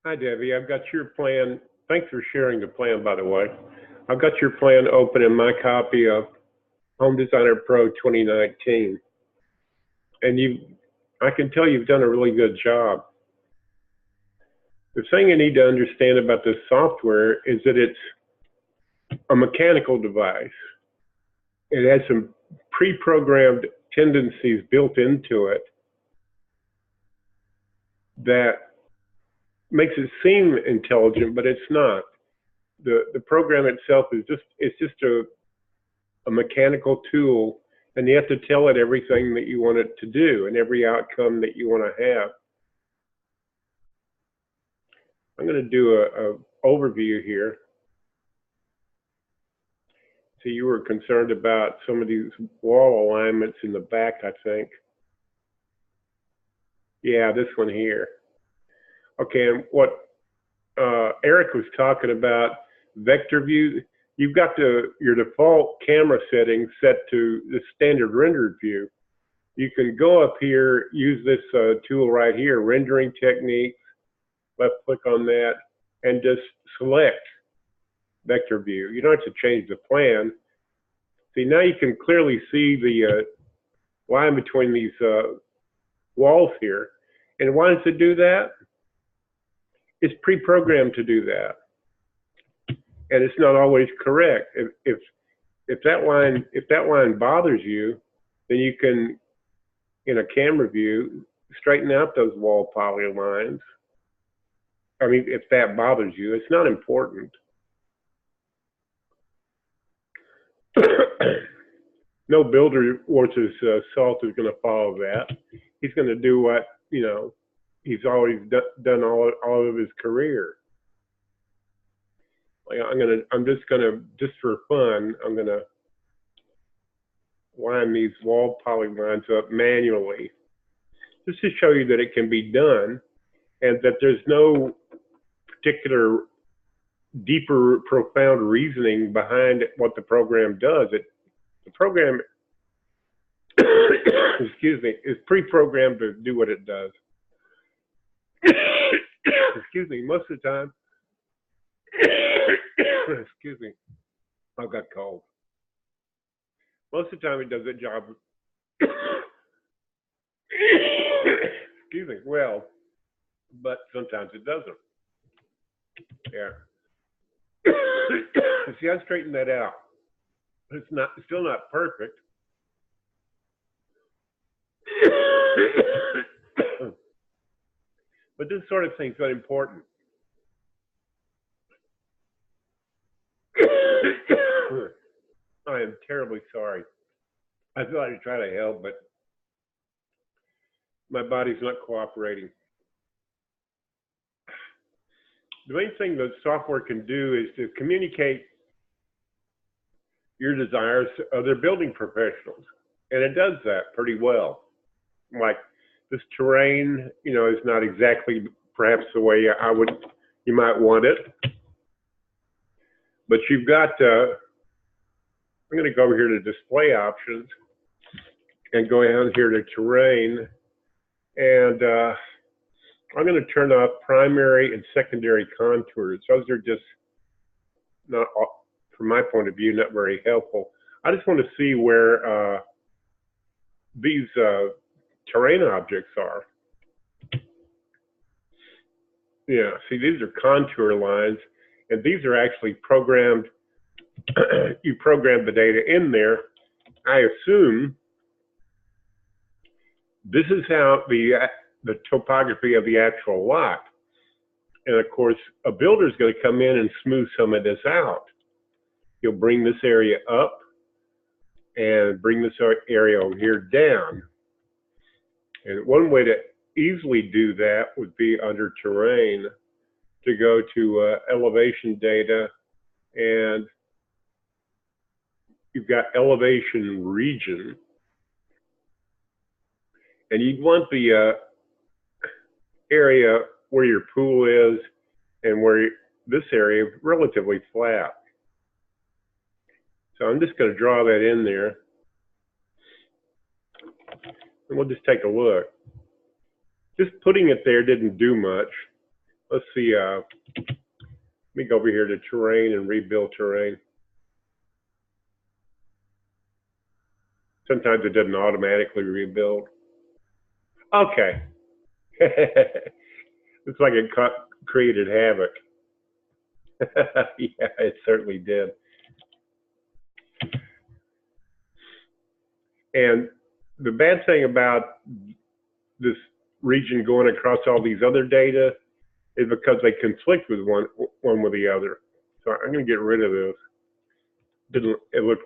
Hi, Debbie. I've got your plan. Thanks for sharing the plan, by the way. I've got your plan open in my copy of Home Designer Pro 2019. And I can tell you've done a really good job. The thing you need to understand about this software is that it's a mechanical device. It has some pre-programmed tendencies built into it that makes it seem intelligent, but it's not. The program itself is just a mechanical tool, and you have to tell it everything that you want it to do and every outcome that you want to have. I'm going to do a overview here. So you were concerned about some of these wall alignments in the back, I think. Yeah, this one here. Okay, and what Eric was talking about, vector view, you've got your default camera settings set to the standard rendered view. You can go up here, use this tool right here, rendering techniques, left click on that, and just select vector view. You don't have to change the plan. See, now you can clearly see the line between these walls here. And why does it do that? It's pre-programmed to do that. And it's not always correct. If that line bothers you, then you can, in a camera view, straighten out those wall polylines. I mean, if that bothers you, it's not important. No builder worth his salt is going to follow that. He's going to do what, he's always done all of his career. Just for fun, I'm gonna line these wall polylines up manually, just to show you that it can be done, and that there's no particular deeper, profound reasoning behind what the program does. The program, excuse me, is pre-programmed to do what it does. Excuse me, most of the time, excuse me, I've got cold. Most of the time it does a job, excuse me, well, but sometimes it doesn't. Yeah. See, I straightened that out. It's still not perfect. But this sort of thing's very important. I am terribly sorry. I thought I'd try to help, but my body's not cooperating. The main thing the software can do is to communicate your desires to other building professionals. And it does that pretty well. Like this terrain, is not exactly perhaps the way you might want it. But you've got, I'm going to go over here to display options and go down here to terrain. And I'm going to turn off primary and secondary contours. Those are just not, from my point of view, not very helpful. I just want to see where these terrain objects are. Yeah, see, these are contour lines, and these are actually programmed. You program the data in there. I assume this is how the topography of the actual lot. And of course, a builder is going to come in and smooth some of this out. He'll bring this area up and bring this area over here down. And one way to easily do that would be under terrain, to go to elevation data, and you've got elevation region. And you'd want the area where your pool is and where this area is relatively flat. So I'm just going to draw that in there. And we'll just take a look. Just putting it there didn't do much. let's see, let me go over here to terrain and rebuild terrain. Sometimes it doesn't automatically rebuild. Okay. It's like it created havoc. Yeah, it certainly did. And the bad thing about this region going across all these other data is because they conflict with one with the other. So I'm going to get rid of this. Didn't it look?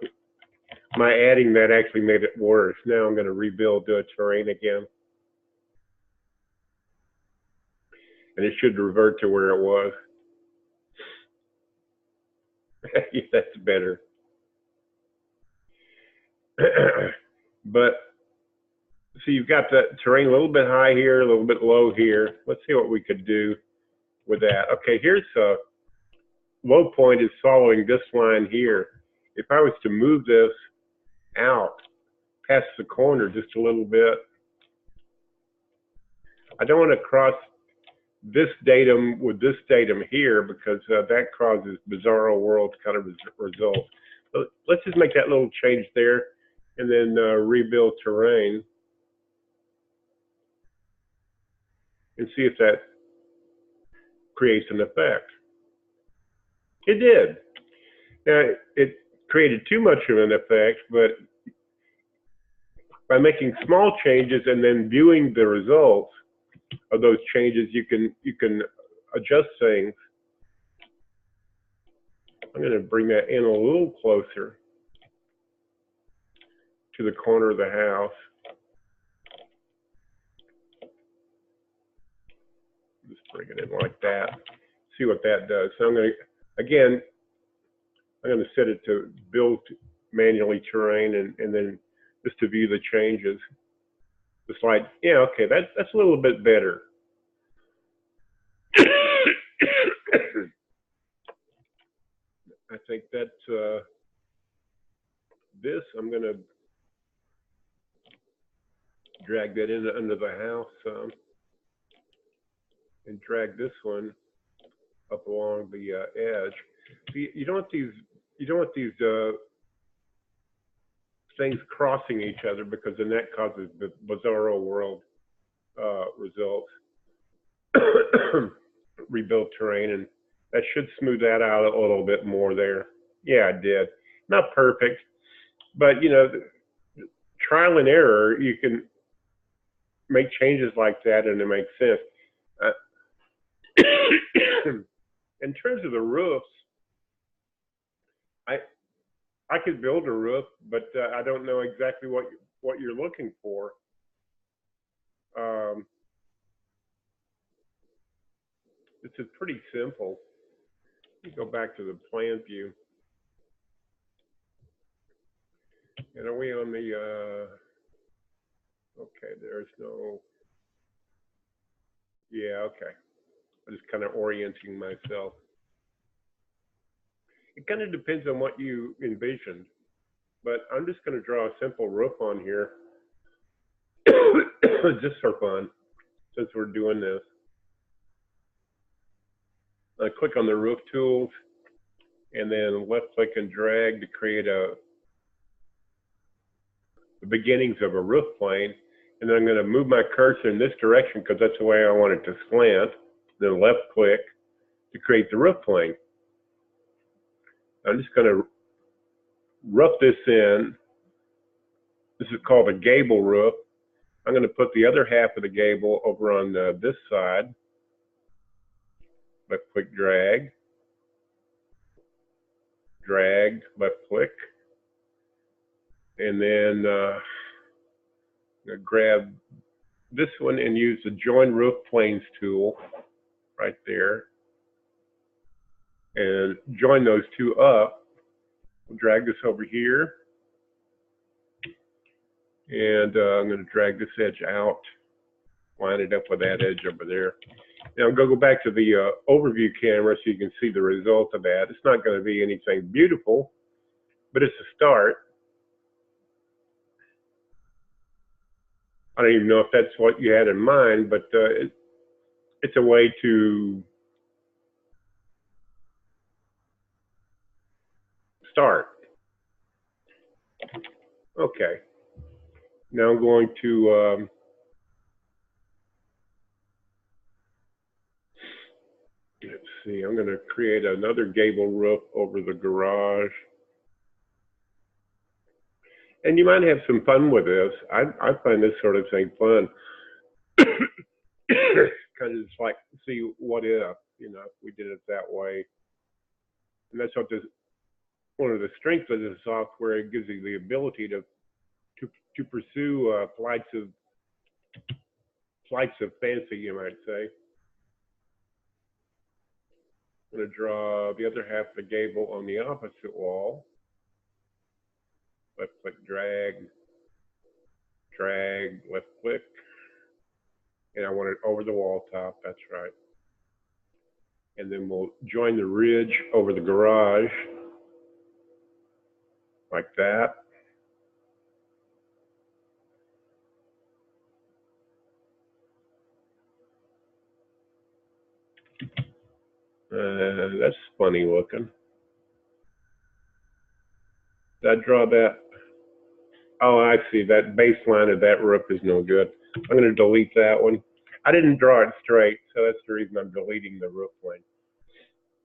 My adding that actually made it worse. Now I'm going to rebuild the terrain again, and it should revert to where it was. Yeah, that's better. But so you've got the terrain a little bit high here, a little bit low here. Let's see what we could do with that. Okay, here's a low point is following this line here. If I was to move this out past the corner just a little bit, I don't want to cross this datum with this datum here because that causes bizarro world kind of results. So let's just make that little change there and then rebuild terrain and see if that creates an effect. It did. Now, it created too much of an effect, but by making small changes and then viewing the results of those changes, you can adjust things. I'm going to bring that in a little closer to the corner of the house. Just bring it in like that. See what that does. So I'm going to, again, I'm going to set it to build manually terrain and then just to view the changes. The slide, yeah, okay, that's a little bit better. I think that's this. I'm going to drag that in under the house and drag this one up along the edge. You don't want these things crossing each other because then that causes the bizarro world results. Rebuild terrain, and that should smooth that out a little bit more there. Yeah, it did. Not perfect, but you know, trial and error, you can make changes like that and it makes sense. In terms of the roofs, I could build a roof, but I don't know exactly what you're looking for. This is pretty simple. You go back to the plan view. And are we on the, okay, there's no, yeah, okay. I'm just kind of orienting myself. It kind of depends on what you envisioned, but I'm just going to draw a simple roof on here just for fun, since we're doing this. I click on the roof tools and then left click and drag to create the beginnings of a roof plane. And then I'm going to move my cursor in this direction because that's the way I want it to slant. Then left click to create the roof plane. I'm just going to rough this in. This is called a gable roof. I'm going to put the other half of the gable over on this side. Left click, drag, left click, and then grab this one and use the Join Roof Planes tool right there, and join those two up. We'll drag this over here, and I'm going to drag this edge out, line it up with that edge over there. Now I'm going to go back to the overview camera so you can see the result of that. It's not going to be anything beautiful, but it's a start. I don't even know if that's what you had in mind, but it's a way to start. Okay. Now I'm going to let's see, I'm going to create another gable roof over the garage. And you might have some fun with this. I find this sort of thing fun. Kind of just like, see what if, you know, if we did it that way. And that's what this, one of the strengths of the software. It gives you the ability to pursue flights of fancy, you might say. I'm going to draw the other half of the gable on the opposite wall. Left click, drag, left click. And I want it over the wall top, that's right. And then we'll join the ridge over the garage, like that. That's funny looking. Did I draw that? Oh, I see. That baseline of that roof is no good. I'm going to delete that one. I didn't draw it straight, so that's the reason I'm deleting the roof line.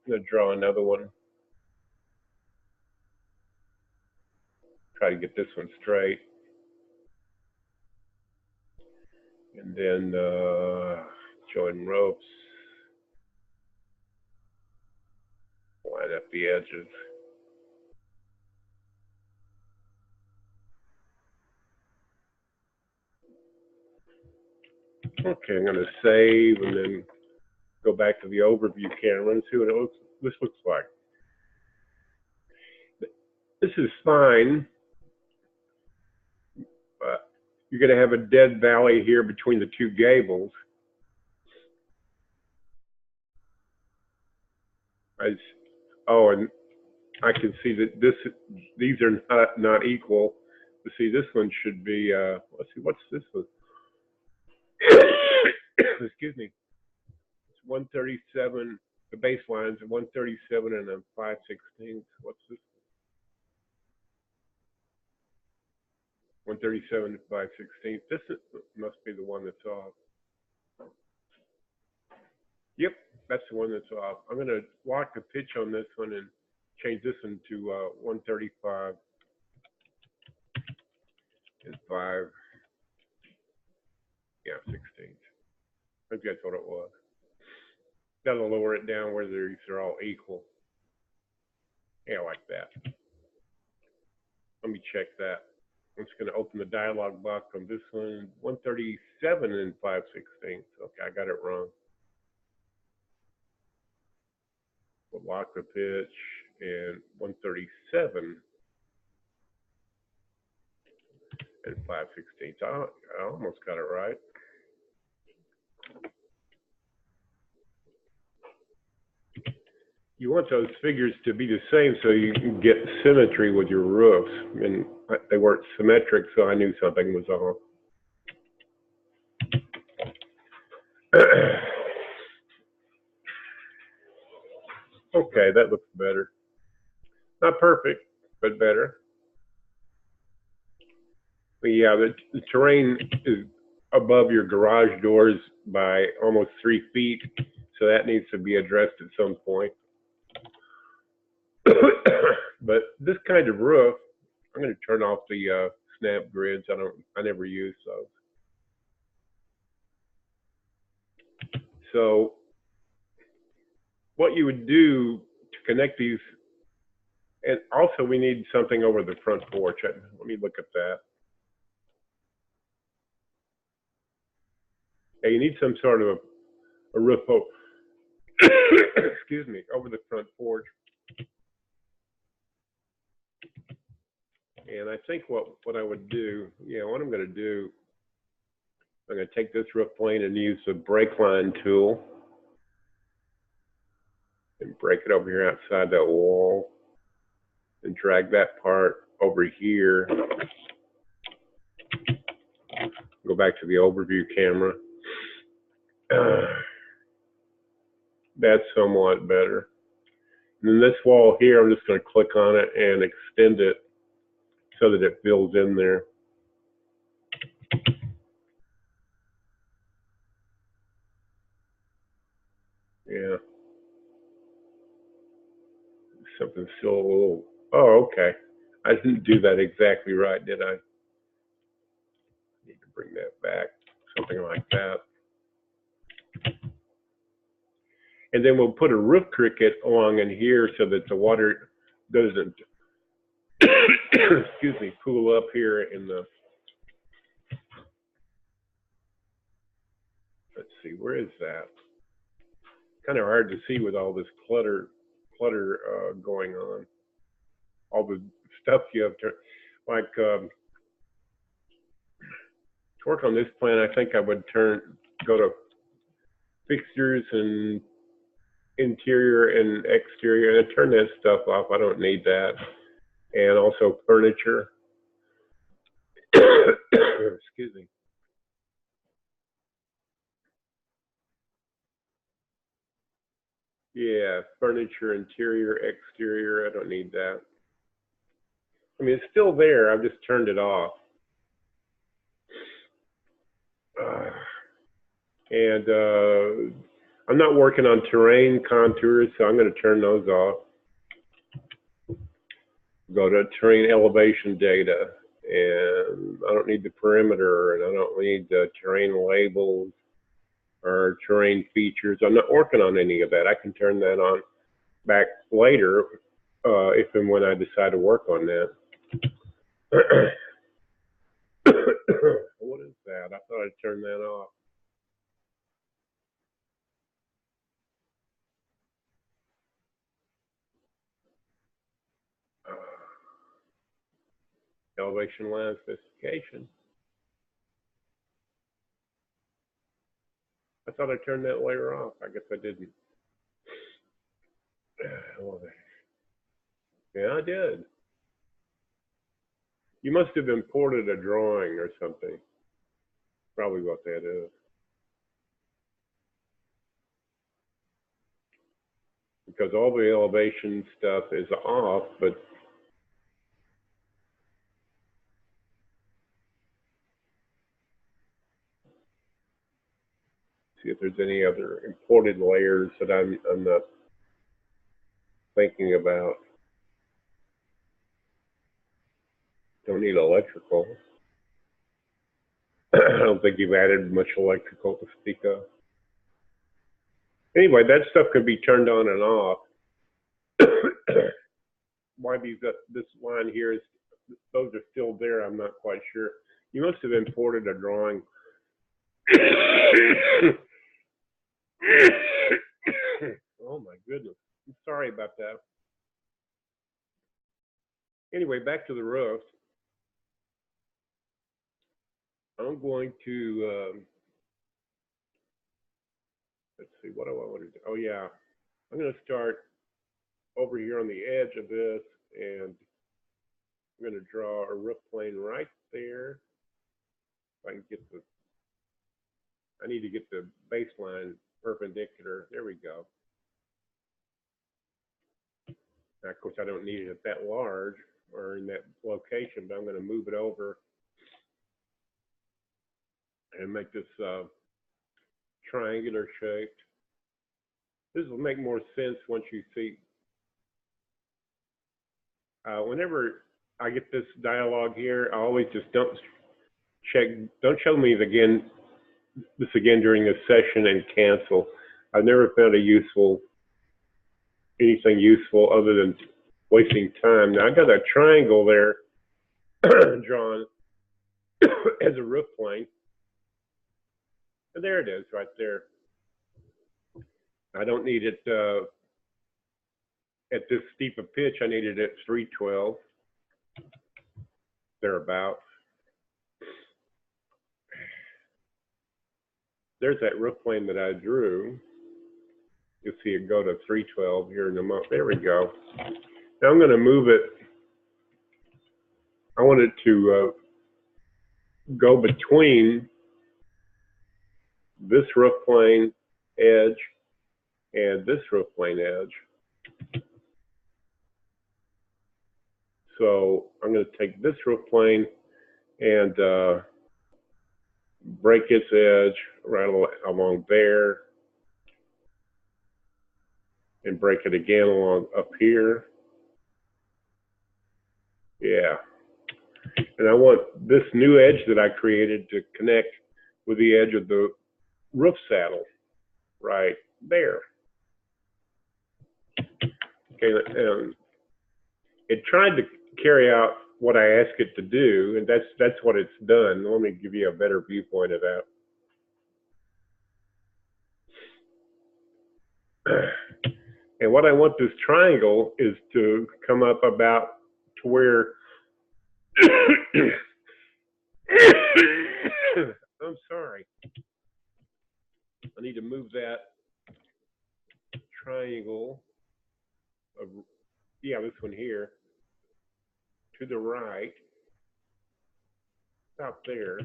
I'm going to draw another one. Try to get this one straight. And then join ropes. Line up the edges. Okay, I'm going to save and then go back to the overview camera and see what this looks like. This is fine, but you're going to have a dead valley here between the two gables. Oh, and I can see that these are not equal. You see, this one should be, let's see, what's this one? Excuse me. It's 137, the baseline's 137 and a 5/16. What's this? 137 and 5/16. This must be the one that's off. Yep, that's the one that's off. I'm going to lock the pitch on this one and change this one to 135 and 5. Yeah, 16. I think that's what it was. That'll lower it down where these are all equal. Yeah, like that. Let me check that. I'm just going to open the dialog box on this one. 137 and 5/16. Okay, I got it wrong. We'll lock the pitch and 137 and 5/16. I almost got it right. You want those figures to be the same so you can get symmetry with your roofs. And they weren't symmetric, so I knew something was off. Okay, that looks better. Not perfect, but better. But yeah, the terrain is above your garage doors by almost 3 feet, so that needs to be addressed at some point. But this kind of roof, I'm going to turn off the snap grids. I never use those. So what you would do to connect these, and also we need something over the front porch. Let me look at that. Yeah, you need some sort of a roof over, excuse me, over the front porch. And I think what I would do, what I'm going to do, I'm going to take this roof plane and use the brake line tool and break it over here outside that wall and drag that part over here. Go back to the overview camera. That's somewhat better. And then this wall here, I'm just going to click on it and extend it so that it fills in there. Yeah. Something still a little, oh, okay. I didn't do that exactly right, did I? Need to bring that back, something like that. And then we'll put a roof cricket along in here so that the water doesn't, excuse me, pool up here in the, let's see, where is that? Kind of hard to see with all this clutter going on. All the stuff you have to, like, to work on this plan, I think I would go to fixtures and interior and exterior and turn that stuff off. I don't need that. And also furniture. Excuse me. Yeah, furniture, interior, exterior. I don't need that. I mean, it's still there. I've just turned it off. And I'm not working on terrain contours, so I'm going to turn those off. Go to terrain elevation data, and I don't need the perimeter, and I don't need the terrain labels or terrain features. I'm not working on any of that. I can turn that on back later if and when I decide to work on that. What is that? I thought I'd turn that off. Elevation line specification. I thought I turned that layer off. I guess I didn't. Yeah, I did. You must have imported a drawing or something. Probably what that is. Because all the elevation stuff is off, but see if there's any other imported layers that I'm not thinking about. Don't need electrical. I don't think you've added much electrical to speak of. Anyway, that stuff can be turned on and off. Why this line here is, those are still there, I'm not quite sure. You must have imported a drawing. Oh my goodness. I'm sorry about that. Anyway, back to the roof. I'm going to, let's see, what do I want to do? Oh yeah, I'm going to start over here on the edge of this, and I'm going to draw a roof plane right there. If I can get I need to get the baseline perpendicular. There we go. Now, of course, I don't need it that large or in that location, but I'm going to move it over and make this triangular shaped. This will make more sense once you see. Whenever I get this dialogue here, I always just don't show me this again during this session and cancel. I've never found anything useful other than wasting time. Now I got a triangle there drawn as a roof plane. And there it is right there. I don't need it at this steep a pitch. I need it at 312, thereabouts. There's that roof plane that I drew. You'll see it go to 312 here in a moment. There we go. Now I'm going to move it. I want it to go between this roof plane edge and this roof plane edge. So I'm going to take this roof plane and break its edge right along there, and break it again along up here. Yeah. And I want this new edge that I created to connect with the edge of the roof saddle right there. Okay, and it tried to carry out what I asked it to do, and that's what it's done. Let me give you a better viewpoint of that. And what I want this triangle is to come up about to where I'm sorry. I need to move that triangle of, yeah, this one here to the right, about there.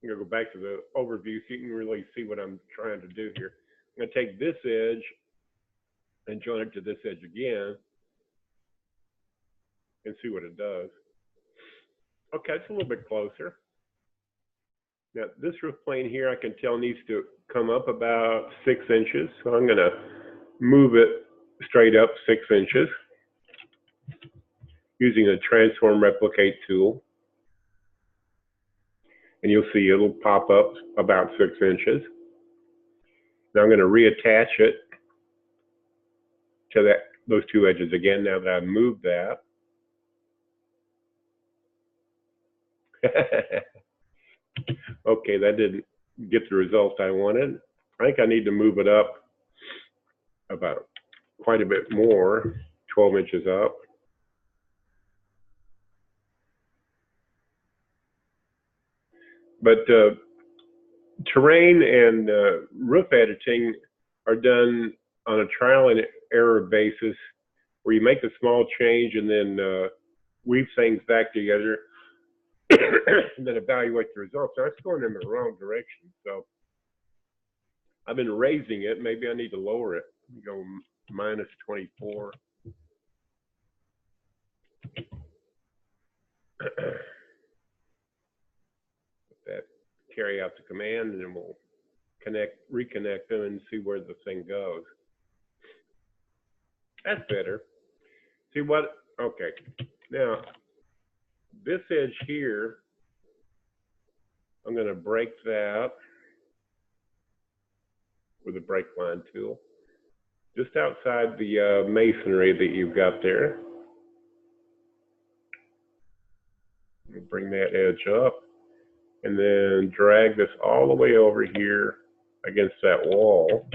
I'm going to go back to the overview so you can really see what I'm trying to do here. I'm going to take this edge and join it to this edge again and see what it does. Okay, it's a little bit closer. Now, this roof plane here, I can tell needs to come up about 6 inches. So I'm going to move it straight up 6 inches using a transform replicate tool. And you'll see it'll pop up about 6 inches. Now I'm going to reattach it to those two edges again now that I've moved that. Okay, that didn't get the result I wanted. I think I need to move it up about quite a bit more, 12 inches up. But terrain and roof editing are done on a trial and error basis, where you make a small change and then weave things back together and then evaluate the results. Now, it's going in the wrong direction, so I've been raising it. Maybe I need to lower it. Go minus 24. That carry out the command, and then we'll reconnect them and see where the thing goes. That's better. See what? Okay. Now, this edge here, I'm going to break that with a break line tool, just outside the masonry that you've got there. Bring that edge up, and then drag this all the way over here against that wall.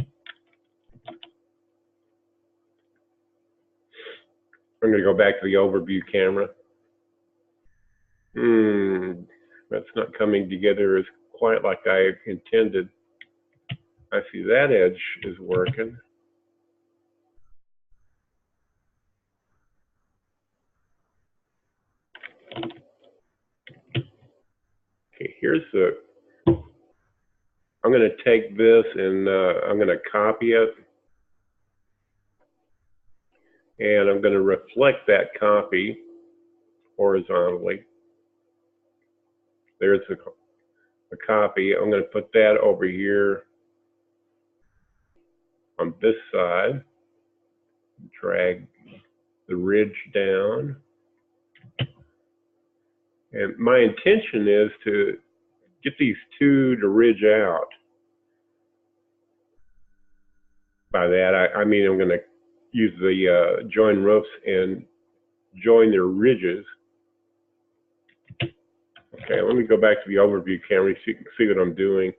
I'm going to go back to the overview camera. That's not coming together as quite like I intended. I see that edge is working. Okay, here's the, I'm going to take this and I'm going to copy it. And I'm going to reflect that copy horizontally. There's the copy. I'm going to put that over here on this side. Drag the ridge down. And my intention is to get these two to ridge out. By that, I mean I'm going to use the join roofs and join their ridges. Okay, let me go back to the overview camera so you can see what I'm doing.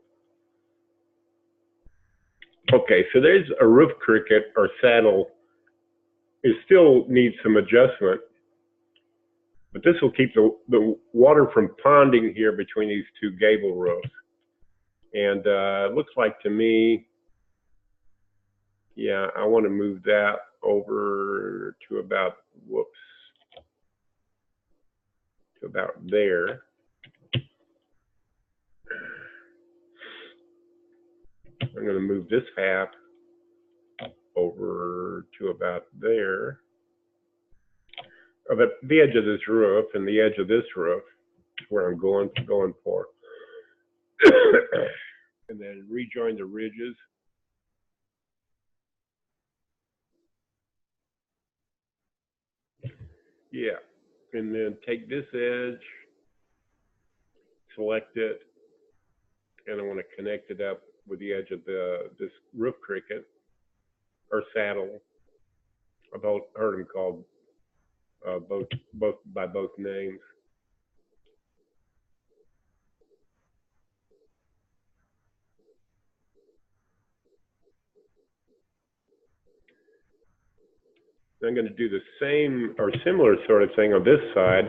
Okay, so there's a roof cricket or saddle. It still needs some adjustment, but this will keep the water from ponding here between these two gable roofs. And it looks like to me, yeah, I want to move that over to about, whoops, to about there. I'm going to move this half over to about there. of the edge of this roof and the edge of this roof is where I'm going for. And then rejoin the ridges. Yeah, and then take this edge, select it, and I want to connect it up with the edge of this roof cricket or saddle. I've heard them called both by both names. I'm going to do the same or similar sort of thing on this side.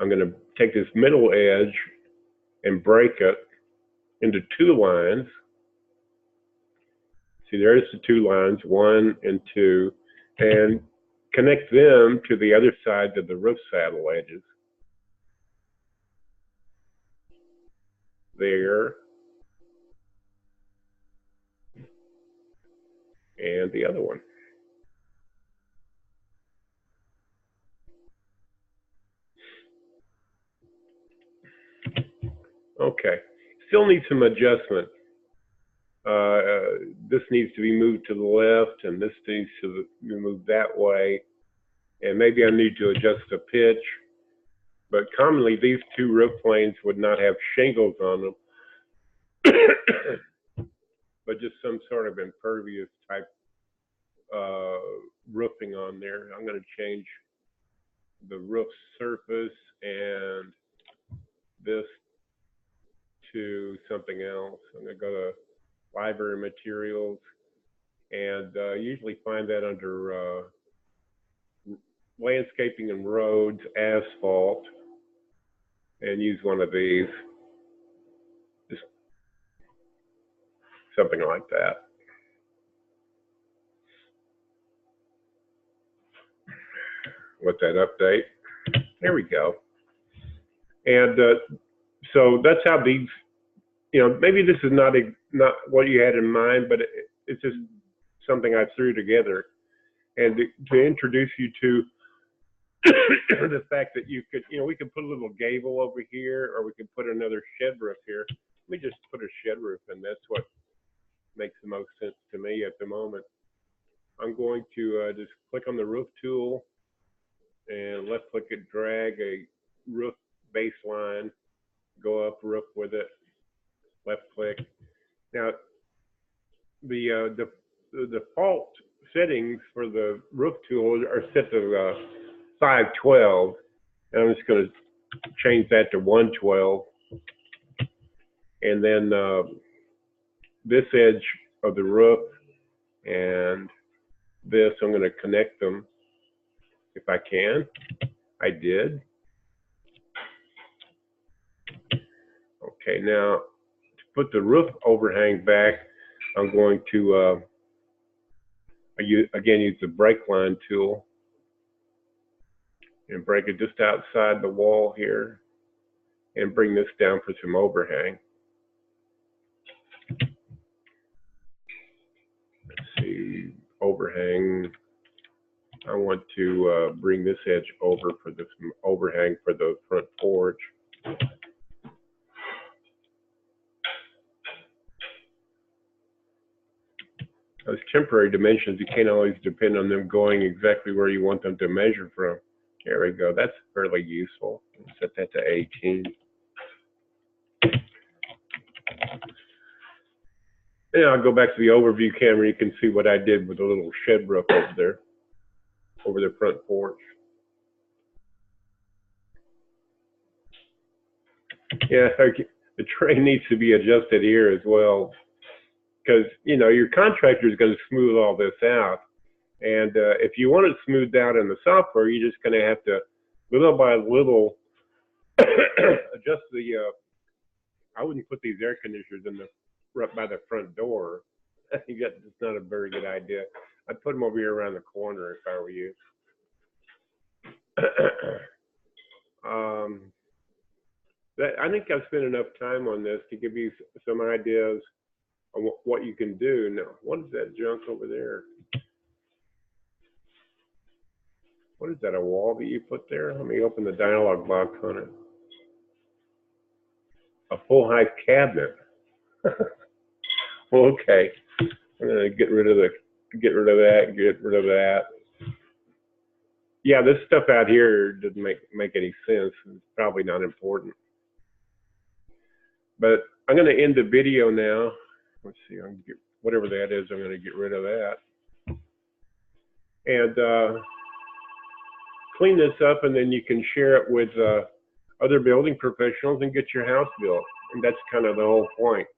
I'm going to take this middle edge and break it into two lines. See, there's the two lines, 1 and 2, and connect them to the other sides of the roof saddle edges. There. And the other one. Okay. Still needs some adjustment. This needs to be moved to the left, and this needs to be moved that way. And maybe I need to adjust the pitch. But commonly, these two roof planes would not have shingles on them, but just some sort of impervious type roofing on there. I'm going to change the roof surface and this to something else. I'm going to go to library materials and usually find that under landscaping and roads, asphalt, and use one of these. Just something like that. Let that update. There we go. And so that's how these, maybe this is not what you had in mind, but it's just something I threw together. And to introduce you to the fact that you could, we could put a little gable over here, or we could put another shed roof here. Let me just put a shed roof, and that's what makes the most sense to me at the moment. I'm going to just click on the roof tool and left click it, drag a roof baseline, go up roof with it, left click. Now, the default settings for the roof tool are set to 512, and I'm just going to change that to 112. And then this edge of the roof and this, I'm going to connect them if I can. I did. Okay, now to put the roof overhang back, I'm going to again use the break line tool and break it just outside the wall here and bring this down for some overhang. Let's see, overhang. I want to bring this edge over for this overhang for the front porch. Those temporary dimensions, you can't always depend on them going exactly where you want them to measure from. There we go. That's fairly useful. Set that to 18. And I'll go back to the overview camera. You can see what I did with the little shed roof over there, over the front porch. Yeah, the tray needs to be adjusted here as well, because your contractor is going to smooth all this out. And if you want it smoothed out in the software, you're just going to have to, little by little, adjust the. I wouldn't put these air conditioners in right by the front door. I think that's not a very good idea. I'd put them over here around the corner if I were you. I think I've spent enough time on this to give you some ideas on what you can do. Now, what is that junk over there? What is that, a wall that you put there? Let me open the dialog box on it. A full height cabinet. Well, okay. I'm gonna get rid of that, get rid of that. Yeah, this stuff out here doesn't make any sense. It's probably not important. But I'm gonna end the video now. Let's see, I'm gonna get whatever that is, I'm gonna get rid of that. And clean this up, and then you can share it with other building professionals and get your house built. And that's kind of the whole point.